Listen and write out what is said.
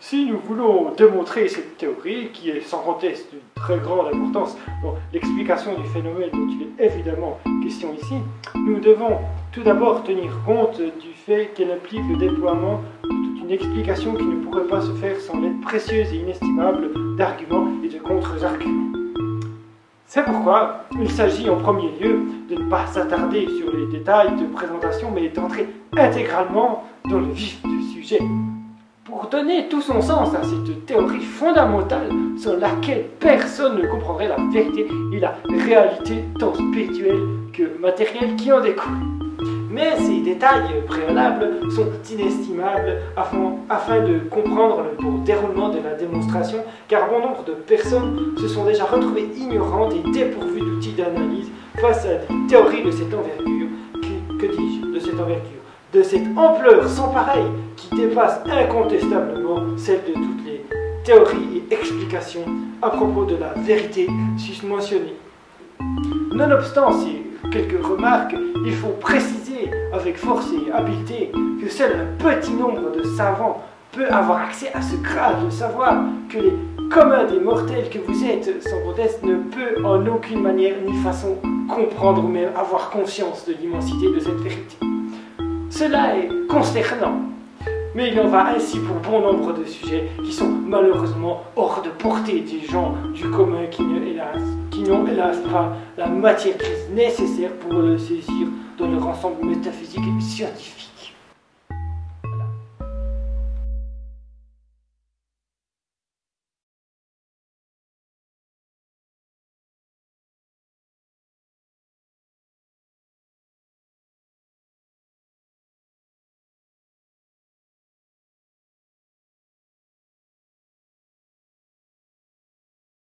Si nous voulons démontrer cette théorie, qui est sans conteste d'une très grande importance dans l'explication du phénomène dont il est évidemment question ici, nous devons tout d'abord tenir compte du fait qu'elle implique le déploiement de toute une explication qui ne pourrait pas se faire sans l'aide précieuse et inestimable d'arguments et de contre-arguments. C'est pourquoi il s'agit en premier lieu de ne pas s'attarder sur les détails de présentation, mais d'entrer intégralement dans le vif du sujet. Pour donner tout son sens à cette théorie fondamentale sans laquelle personne ne comprendrait la vérité et la réalité tant spirituelle que matérielle qui en découle. Mais ces détails préalables sont inestimables afin de comprendre le bon déroulement de la démonstration, car bon nombre de personnes se sont déjà retrouvées ignorantes et dépourvues d'outils d'analyse face à des théories de cette envergure, que dis-je, de cette envergure, de cette ampleur sans pareille qui dépasse incontestablement celle de toutes les théories et explications à propos de la vérité susmentionnée. Nonobstant ces quelques remarques, il faut préciser avec force et habileté que seul un petit nombre de savants peut avoir accès à ce grade de savoir que les communs des mortels que vous êtes, sans conteste, ne peut en aucune manière ni façon comprendre ou même avoir conscience de l'immensité de cette vérité. Cela est consternant, mais il en va ainsi pour bon nombre de sujets qui sont malheureusement hors de portée des gens du commun qui n'ont hélas pas la matière grise nécessaire pour le saisir dans leur ensemble métaphysique et scientifique.